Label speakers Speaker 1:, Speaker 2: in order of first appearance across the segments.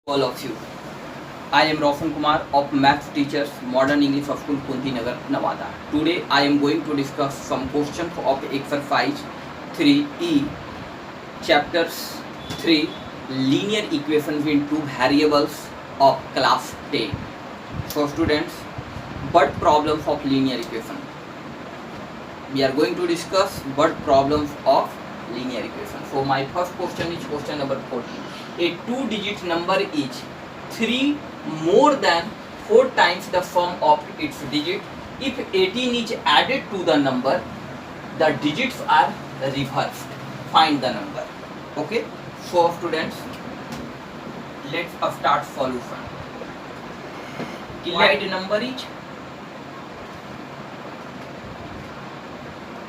Speaker 1: All of you. I am Roshan Kumar of Maths Teachers Modern English School Kunti Nagar, Nevada. Today I am going to discuss some questions of exercise 3E, chapters 3, linear equations in two variables of class 10. So students, what problems of linear equation? We are going to discuss what problems of linear equation. So my first question is question number 14. A two-digit number is 3 more than 4 times the sum of its digit. If 18 is added to the number, the digits are reversed. Find the number. Okay. So students, let's start solution. Divide number is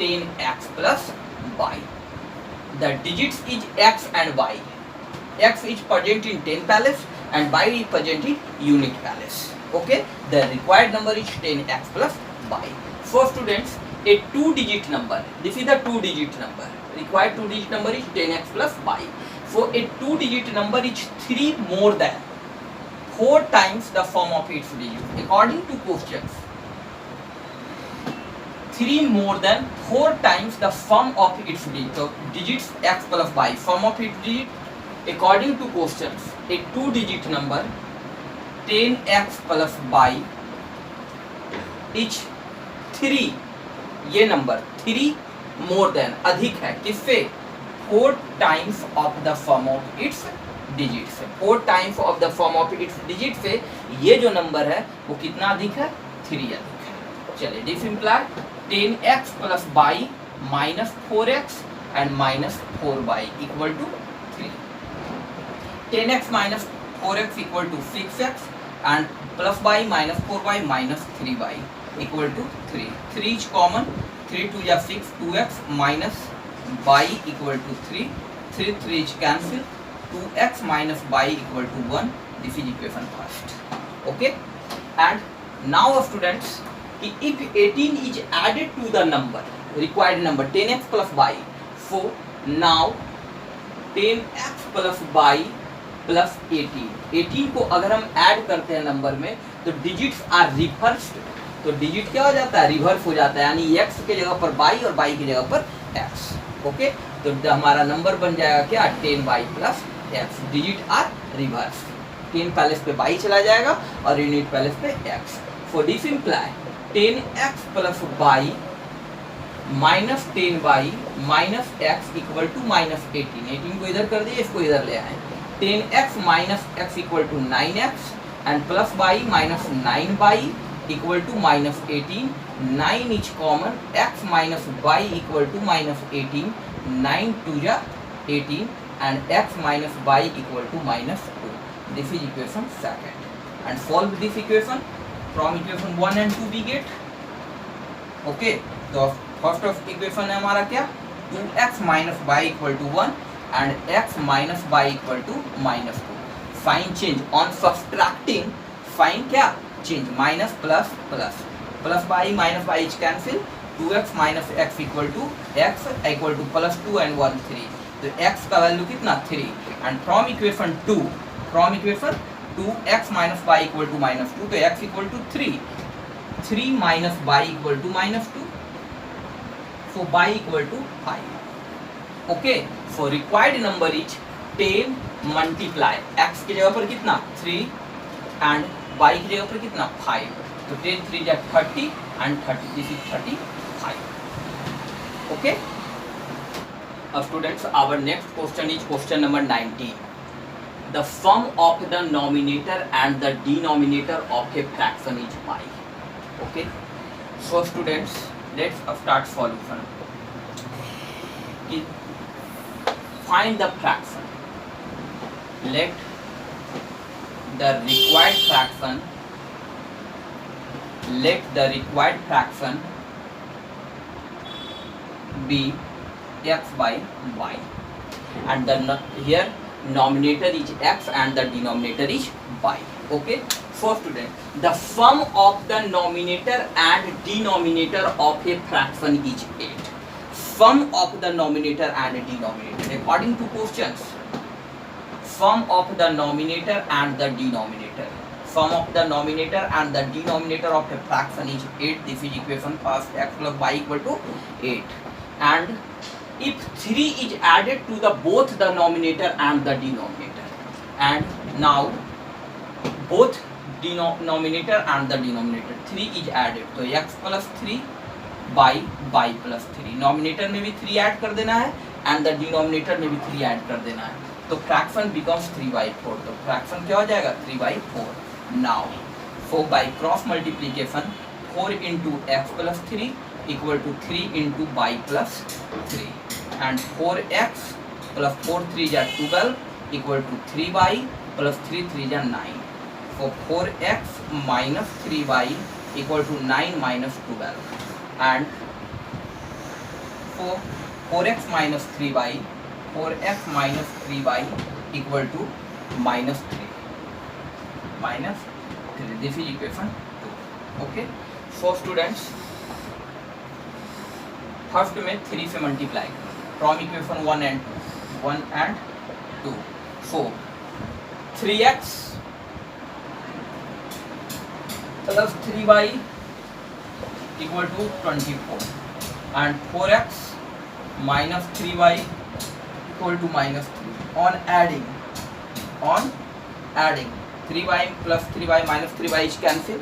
Speaker 1: 10x plus y. The digits is x and y. X is present in 10 palace and y is present in unit palace. Okay, the required number is 10x plus y. So students, a two-digit number. This is the two-digit number. Required two-digit number is 10x plus y. So a two-digit number is 3 more than 4 times the sum of its digits. According to questions, 3 more than 4 times the sum of its digits. So digits x plus y, sum of its digits. According to questions, a two-digit number 10x plus y is 3. ये number 3 more than अधिक है किससे? 4 times of the sum of its digit से. 4 times of the sum of its digit से ये जो number है वो कितना अधिक है? 3 अधिक है. चलिए this imply 10x plus y minus 4x and minus 4y equal to 3. 10x minus 4x equal to 6x and plus y minus 4y minus 3y equal to 3. 3 is common. 3 2 is 6. 2x minus y equal to 3. 3 is cancel. 2x minus y equal to 1. This is equation first. Okay. And now students, if 18 is added to the number, required number 10x plus y, so now 10x plus y plus 18 को अगर हम add करते हैं number में तो digits are reversed. तो digit क्या हो जाता है? रिवर्स हो जाता है. यानी x के जगह पर y और y की जगह पर x. ओके, तो हमारा नंबर बन जाएगा क्या? 10y plus x. Digit are reverse. 10 place पे y चला जाएगा और यूनिट पैलेस पे x. For this imply 10x plus y minus 10y minus x equal to minus 18. 18 को इधर कर दिए, इसको इधर ले आए. 10x minus x equal to 9x and plus y minus 9y equal to minus 18. 9 is common. X minus y equal to minus 18. 9 2 is 18 and x minus y equal to minus 2. This is equation second. And solve this equation. From equation 1 and 2 we get. Okay. So first of equation है हमारा क्या? 2x minus y equal to 1. And x minus y equal to minus 2. Find change on subtracting. Find क्या? Change minus plus plus. Plus y minus y is cancel. 2x minus x equal to x equal to plus 2 and 1 3. तो x का value कितना? 3. And from equation 2 x minus y equal to minus 2. तो x equal to 3. 3 minus y equal to minus 2. So y equal to 5. Okay, so required number is 10 multiply x की जगह पर कितना? 3 and y की जगह पर कितना? 5. तो 10 3 जा 30 एंड 30. This is 35. ओके. अब students, our next question is question number 19. The sum of the numerator and the denominator of a fraction is y. Okay, so students, let's start solution. Find the fraction. Let the required fraction be x by y, and the here numerator is x and the denominator is y. Okay. So student, the sum of the numerator and denominator of a fraction is 8. Sum of the numerator and denominator according to questions, sum of the numerator and the denominator. Sum of the numerator and the denominator of a fraction is 8. This is equation first. X plus y equal to 8. And if 3 is added to the both the numerator and the denominator, and now both denominator and the denominator 3 is added, तो x plus 3 by y plus 3, nominator में भी 3 add कर देना है and the denominator में भी 3 add कर देना है, तो फ्रैक्शन बिकम्स 3/4. तो फ्रैक्शन क्या हो जाएगा 3/4. Now for by cross multiplication 4 into x plus 3 equal to 3 into y plus 3, and 4x plus 4 3 is 12 equal to 3y plus 3 3 is 9. So 4x minus 3y equal to 9 minus 12, and for 4x minus 3y equal to minus 3. This is equation 2. Okay, so students first में 3 से multiply from equation 1 and 2. So 3x plus 3y equal to 24, and 4x minus 3y equal to minus 3. On adding 3y plus 3y minus 3y is cancel,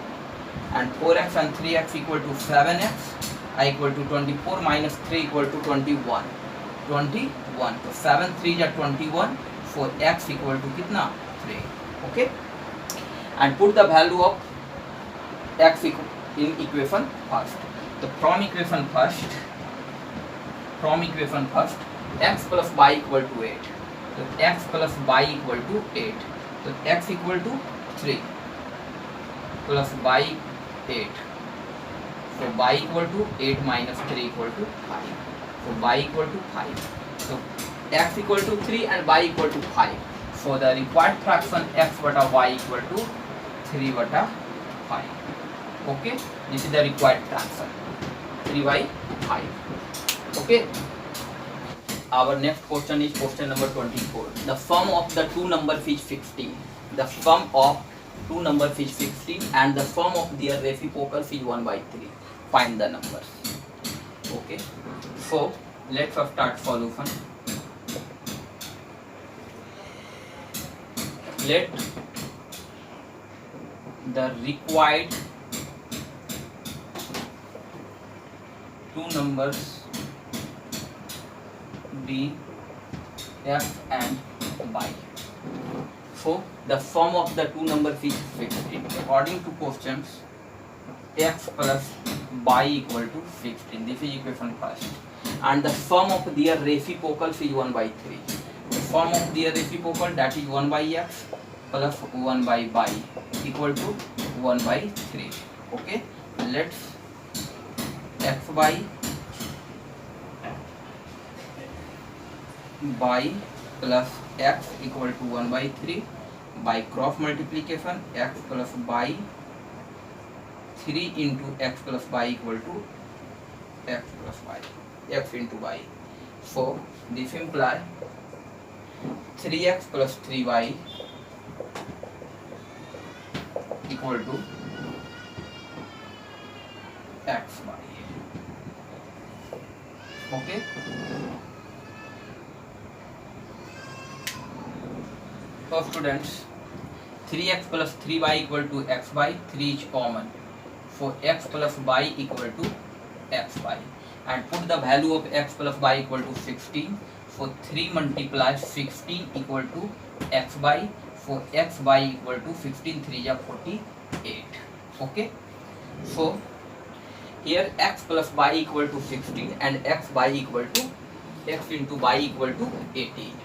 Speaker 1: and 4x and 3x equal to 7x I equal to 24 minus 3 equal to 21. तो 7 3 is 21. So x equal to कितना 3. Okay, and put the value of x in equation first. तो from equation first x plus y equal to 8. तो x plus y equal to 8. तो x equal to 3 plus y 8. So y equal to 8 minus 3 equal to 5. So y equal to 5. So x equal to 3 and y equal to 5. So the required fraction x bata y equal to 3 bata 5. Okay, this is the required fraction 3/5. Okay, our next question is question number 24. The sum of the two numbers is 16. The sum of two numbers is 16 and the sum of their reciprocals is 1/3. Find the numbers. Okay, so let's start solution. Let the required two numbers be x and y. So the sum of the two numbers is 16. According to questions, x plus y equal to 16. This is equation first, and the sum of their reciprocals is 1/3. The sum of their reciprocal, that is 1/x plus 1/y equal to 1/3. Okay, let's xy y plus x equal to 1/3 by cross multiplication. X plus y 3 into x plus y equal to x plus y, x into y. So this implies 3x plus 3y equal to xy. Okay, so students 3x plus 3y equal to xy, 3 is common. So x plus y equal to xy, and put the value of x plus y equal to 16. So 3 multiplies 16 equal to xy. So xy equal to 16 3 is 48. Okay, so here x plus y equal to 16 and xy equal to x into y equal to 18.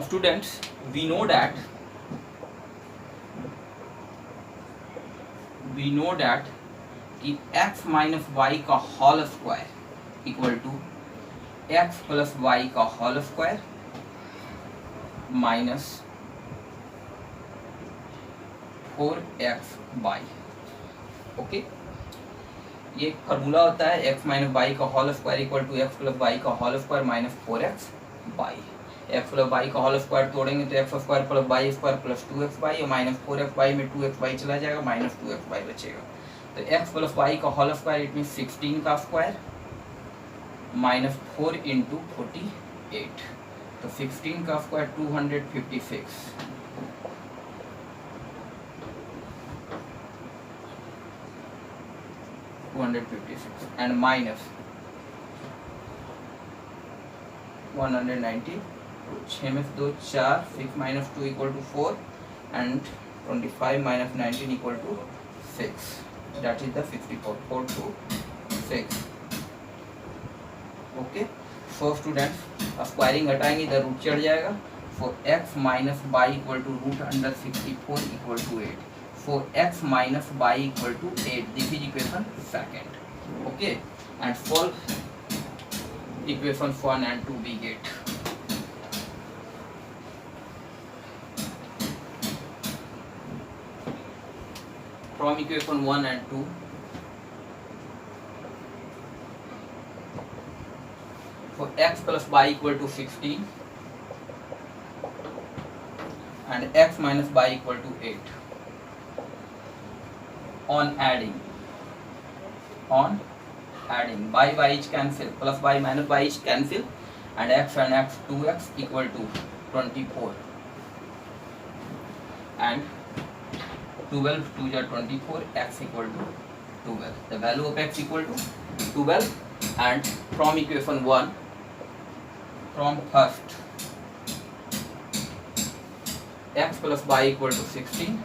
Speaker 1: Students, we know that if x minus y का whole square equal to x plus y का whole square minus 4xy. Okay, ये formula होता है x minus y का whole square equal to x plus y का whole square minus 4x y. X plus y का whole square तोड़ेंगे तो x square plus y square plus 2x y और minus 4x y में 2x by चला जाएगा, minus 2x by बचेगा। तो एक्स प्लस बाई का होल स्क्वायर इट मीन 16 का स्क्वायर माइनस 4 इंटू 48, तो 16 का स्क्वायर 256 and minus 190, 6 में 2 4, 6 minus 2 equal to 4 and 25 minus 19 equal to 6, that is the 54, 4 to 6। Okay, so students squaring हटाएंगे इधर root चढ़ जाएगा। Four x minus y equal to root under 64 equal to 8, four x minus y equal to 8, this is equation second. Okay, and solve equation 1 and 2 we get। From equation 1 and 2, for x plus y equal to 16 and x minus y equal to 8, on adding by y is cancel, plus y minus y is cancel, and x 2x equal to 24 and 12 2 is 24, x equal to 12, the value of x equal to 12। and from equation 1, from first x plus y equal to 16,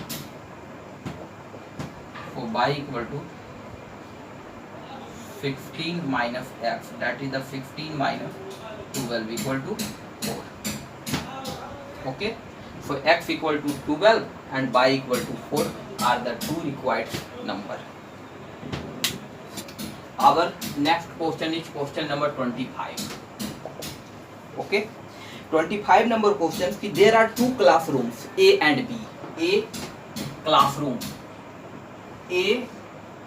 Speaker 1: for y equal to 16 minus x, that is the 16 minus 12 equal to 4। okay, so x equal to 12 and y equal to 4 are the two required number। our next question is question number 25। okay, 25 number questions ki there are two classrooms A and B, a classroom A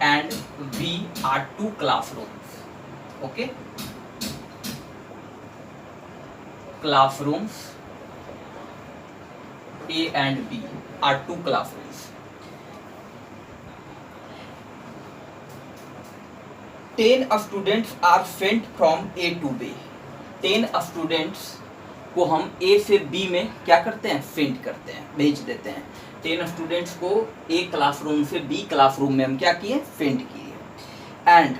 Speaker 1: and B are two classrooms। okay, classrooms A and B are two classrooms। 10 students are sent from A to B। 10 students को हम A से B में क्या करते हैं, send करते हैं, भेज देते हैं। 10 स्टूडेंट्स को A क्लासरूम से B क्लासरूम में हम क्या किए, सेंड किए। And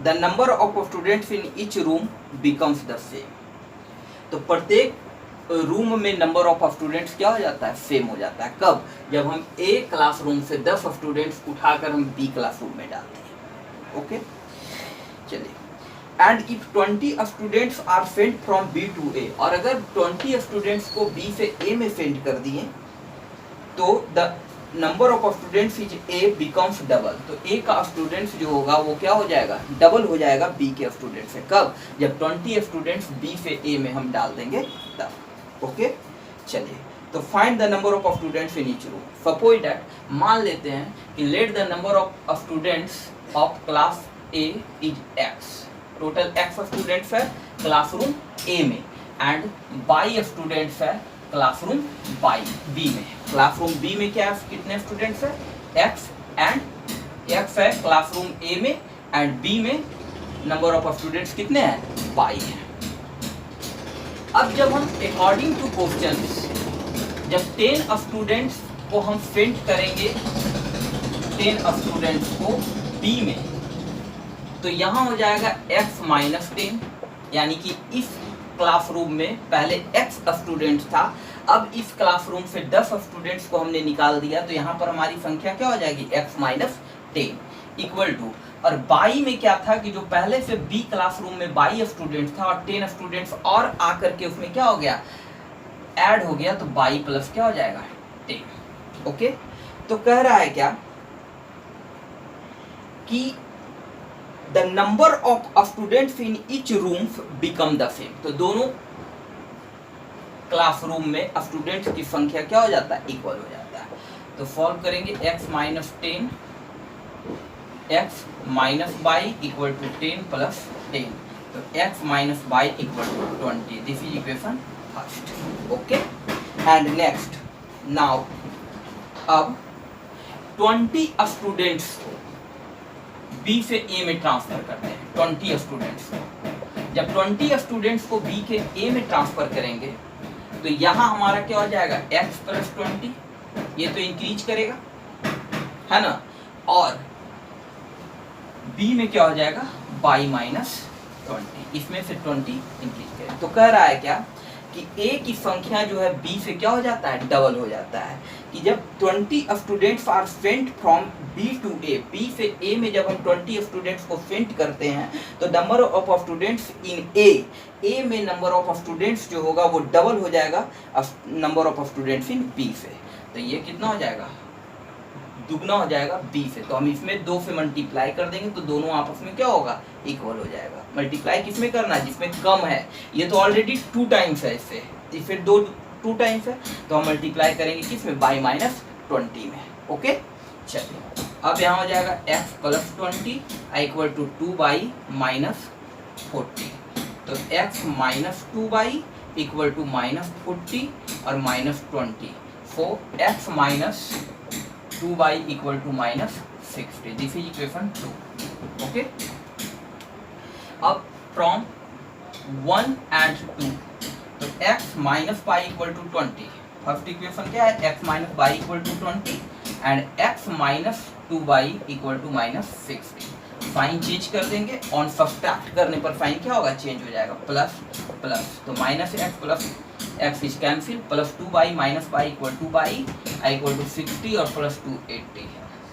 Speaker 1: the number of students in each room becomes the same. तो प्रत्येक रूम में नंबर ऑफ स्टूडेंट्स क्या हो जाता है, सेम हो जाता है। कब, जब हम A क्लासरूम से 10 स्टूडेंट्स उठाकर हम B क्लासरूम में डालते हैं। ओके, चलिए। And if 20 students are send from B to A, और अगर 20 स्टूडेंट्स को B से A में सेंड कर दिए तो the number of students is A becomes double. तो A का स्टूडेंट्स जो होगा वो क्या हो जाएगा, डबल हो जाएगा B के स्टूडेंट से। कब, जब 20 स्टूडेंट्स B से A में हम डाल देंगे तब। ओके, चलिए। तो find the number of students in each room. Suppose that, मान लेते हैं कि let the number of students of class A is X। Total x students है क्लासरूम A में एंड y स्टूडेंट्स है क्लासरूम B में। क्लासरूम B में क्या कितने स्टूडेंट्स है, x एंड x है क्लासरूम A में एंड B में नंबर ऑफ स्टूडेंट्स कितने हैं, y है। अब जब हम अकॉर्डिंग टू क्वेश्चंस, जब 10 स्टूडेंट्स को हम सेंड करेंगे 10 स्टूडेंट्स को B में, तो यहाँ हो जाएगा x माइनस 10, यानी कि इस क्लासरूम में पहले x स्टूडेंट था, अब इस क्लासरूम से 10 स्टूडेंट्स को हमने निकाल दिया, तो यहाँ पर हमारी संख्या क्या हो जाएगी, x माइनस 10 इक्वल टू, और y में क्या था कि जो पहले से B क्लासरूम में 22 स्टूडेंट था और 10 स्टूडेंट्स और आकर के उसमें क्या हो गया, ऐड हो गया, तो y प्लस क्या हो जाएगा 10। ओके, तो कह रहा है क्या कि the number of students in each room become the same. तो दोनों क्लासरूम में स्टूडेंट्स की संख्या क्या हो जाता है, इक्वल हो जाता है। तो सॉल्व करेंगे x minus 10 x minus y equal to 10 plus 10, तो x minus y equal to 20, this is equation first. Okay, and next now अब 20 स्टूडेंट्स को B से A में ट्रांसफर करते हैं। 20 स्टूडेंट्स को, जब 20 स्टूडेंट्स को B के A में ट्रांसफर करेंगे तो यहाँ हमारा क्या हो जाएगा x प्लस 20, ये तो इंक्रीज करेगा है ना, और B में क्या हो जाएगा y माइनस 20, इसमें से 20 इंक्रीज करेगा। तो कह रहा है क्या कि A की संख्या जो है B से क्या हो जाता है, डबल हो जाता है। कि जब 20 students are sent from B to A, B से A में जब हम 20 स्टूडेंट्स को सेंट करते हैं तो number of students in A में नंबर ऑफ स्टूडेंट्स जो होगा वो डबल हो जाएगा number of students in B से। तो ये कितना हो जाएगा, दुगना हो जाएगा B से। तो हम इसमें 2 से मल्टीप्लाई कर देंगे तो दोनों आपस में क्या होगा, इक्वल हो जाएगा। मल्टीप्लाई किसमें करना है, जिसमें कम है। ये तो ऑलरेडी 2 टाइम्स है, इससे 2 टाइम्स है, तो हम मल्टीप्लाई करेंगे किसमें, y माइनस 20 में। ओके, चलिए अब यहाँ हो जाएगा x plus 20 equal to 2y minus 40, तो x minus 2y equal to minus 40 और minus 20, so x minus 2y equal to minus 60, this is equation 2। Okay, अब फ्रॉम 1 एंड 2, तो x minus y equal to 20, first equation क्या है, x minus y equal to 20 and x minus 2y equal to minus 60। Sign change कर देंगे, on subtract करने पर sign क्या होगा, चेंज हो जाएगा, प्लस प्लस, तो minus x plus x is cancel, plus 2y minus y equal to y equal to 60 और प्लस 2 80,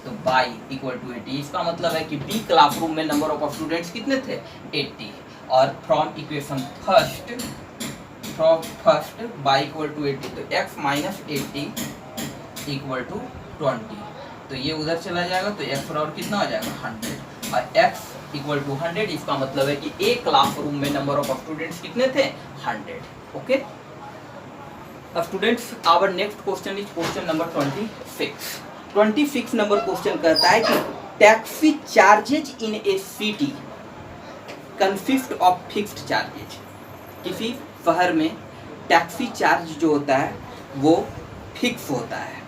Speaker 1: तो y इक्वल टू 80। इसका मतलब है कि B क्लासरूम में नंबर ऑफ स्टूडेंट्स कितने थे, 80, और from equation first y equal to 80, तो x माइनस 80 इक्वल टू 20, तो ये उधर चला जाएगा तो x और कितना हो जाएगा 100, और x इक्वल टू 100, इसका मतलब है कि एक क्लासरूम में नंबर ऑफ स्टूडेंट्स कितने थे, 100। ओके, अब students our next question is question number 26 number question कहता है कि taxi charges in a city consist of fixed charges. किसी शहर में टैक्सी चार्ज जो होता है वो फिक्स होता है,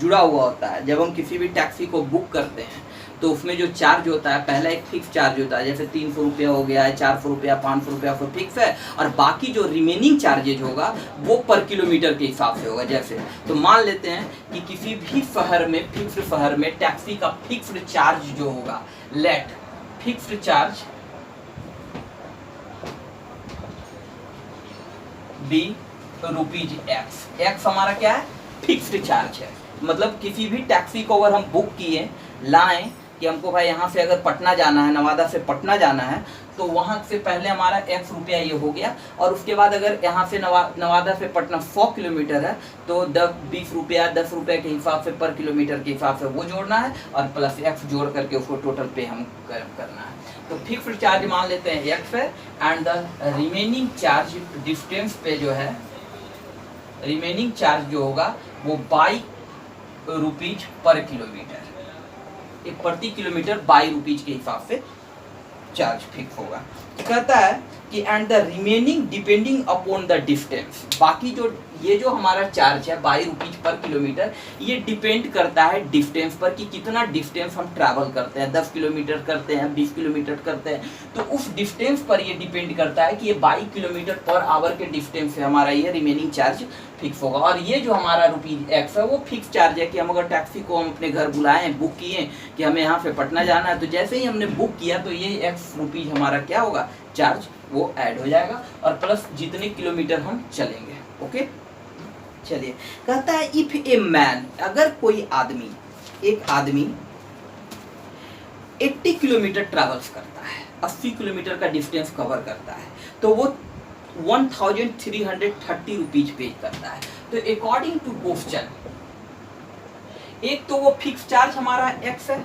Speaker 1: जुड़ा हुआ होता है। जब हम किसी भी टैक्सी को बुक करते हैं तो उसमें जो चार्ज होता है, पहला एक फिक्स चार्ज होता है, जैसे 300 रुपया हो गया है, 400 रुपया, 500 रुपया तो फिक्स है, और बाकी जो रिमेनिंग चार्जेज होगा वो पर किलोमीटर के हिसाब से होगा। जैसे तो मान लेते हैं कि किसी भी शहर में, फिक्स्ड शहर में टैक्सी का फिक्स्ड चार्ज जो होगा, let fixed charge be rupees x हमारा क्या है, फिक्स्ड चार्ज है। मतलब किसी भी टैक्सी को अगर हम बुक किए, लाएं कि हमको भाई यहाँ से अगर पटना जाना है, नवादा से पटना जाना है, तो वहाँ से पहले हमारा x रुपया ये हो गया, और उसके बाद अगर यहाँ से नवादा से पटना 100 किलोमीटर है तो 20 रुपया 10 रुपये के हिसाब से पर किलोमीटर के हिसाब से वो जोड़ना है, और प्लस x जोड़ करके उसको टोटल पे हम करना है। तो फिक्स्ड चार्ज मान लेते हैं x है, and the remaining charge distance पे जो है, रिमेनिंग चार्ज जो होगा वो बाई रुपीज पर किलोमीटर, एक प्रति किलोमीटर 22 रुपीज के हिसाब से चार्ज फिक्स होगा। तो कहता है कि and the remaining depending upon the distance, बाकी जो ये जो हमारा चार्ज है 22 रुपीज पर किलोमीटर, ये डिपेंड करता है डिस्टेंस पर कि कितना डिस्टेंस हम ट्रैवल करते हैं, 10 किलोमीटर करते हैं, 20 किलोमीटर करते हैं, तो उस डिस्टेंस पर ये डिपेंड करता है कि ये 22 किलोमीटर पर आवर के डिस्टेंस से हमारा ये रिमेनिंग चार्ज फिक्स होगा। और ये जो हमारा रुपीज एक्स है वो फिक्स चार्ज है कि हम अगर टैक्सी को हम अपने घर बुलाएं, बुक किए कि हमें यहाँ से पटना जाना है, तो जैसे ही हमने बुक किया तो ये एक्स रुपीज हमारा क्या होगा, चार्ज वो ऐड हो जाएगा, और प्लस जितने किलोमीटर हम चलेंगे। ओके, चलिए कहता है इफ ए मैन, अगर कोई आदमी, एक आदमी 80 किलोमीटर ट्रैवल्स करता है, 80 किलोमीटर का डिस्टेंस कवर करता है, तो वो 1330 रुपीज पे करता है। तो अकॉर्डिंग टू क्वेश्चन, एक तो वो फिक्स चार्ज हमारा एक्स है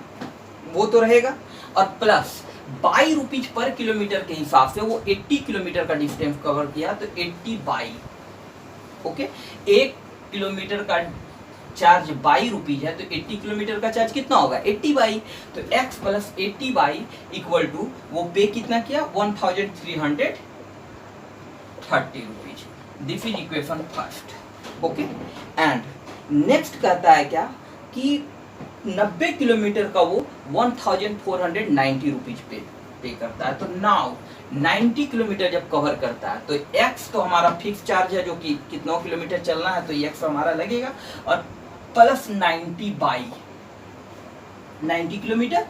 Speaker 1: वो तो रहेगा, और प्लस 22 रुपीज पर किलोमीटर के हिसाब से वो 80 किलोमीटर का डिस्टेंस कवर किया, तो 80 बाई, ओके, 1 किलोमीटर का चार्ज बाई रुपीज है तो 80 किलोमीटर का चार्ज कितना होगा 80 बाई, तो x plus 80 y equal to वो पे कितना किया 1330 rupees. This is equation first. Okay, and next कहता है क्या कि 90 किलोमीटर का वो 1490 रुपीज पे करता है। तो नाउ 90 किलोमीटर जब कवर करता है तो x तो हमारा फिक्स चार्ज है जो कि कितना किलोमीटर चलना है, तो x हमारा लगेगा और plus 90 by 90 kilometre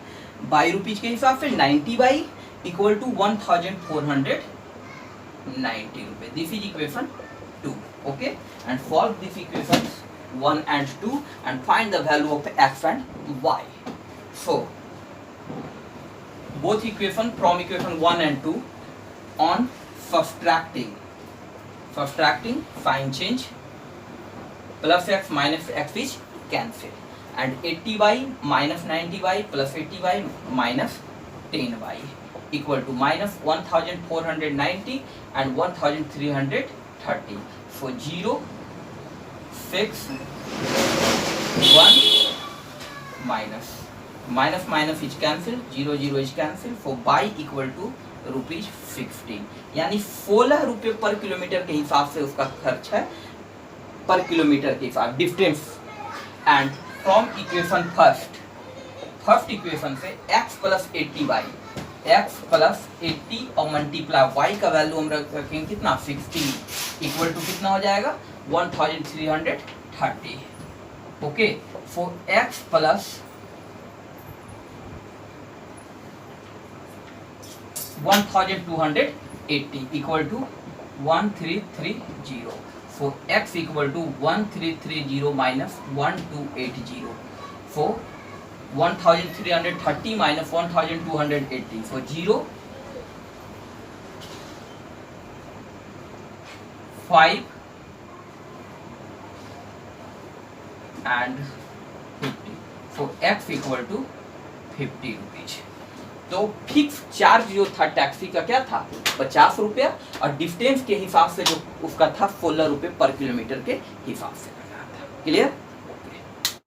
Speaker 1: by rupees के हिसाब से 90 बाई इक्वल टू 1490 रुपए। This is equation 2। Okay, and solve this equation 1 and 2 and find the value of x and y. So both equation from equation 1 and 2 on subtracting sign change, plus x minus x is cancel, and 80y minus 90y plus 80y minus 10y equal to minus 1490 and 1330. So 0 6 1 minus is cancel, 0 is cancel, so by equal to rupees 16, यानी 16 रुपये पर kilometre के हिसाब से उसका खर्च है पर किलोमीटर के हिसाब distance. And from equation first equation से x प्लस 80 और मल्टीप्लाई y का वैल्यू हम रखेंगे कितना 16 इक्वल टू कितना हो जाएगा 1330। Okay, for x plus 1280 equal to 1330. So x equal to 1330 minus 1280. So 1330 minus 1280. So 0 5 and 50. So x equal to 50 rupees. तो फिक्स चार्ज जो था टैक्सी का क्या था 50 रुपया और डिस्टेंस के हिसाब से जो उसका था 16 रुपये पर किलोमीटर के हिसाब से लगा था। क्लियर?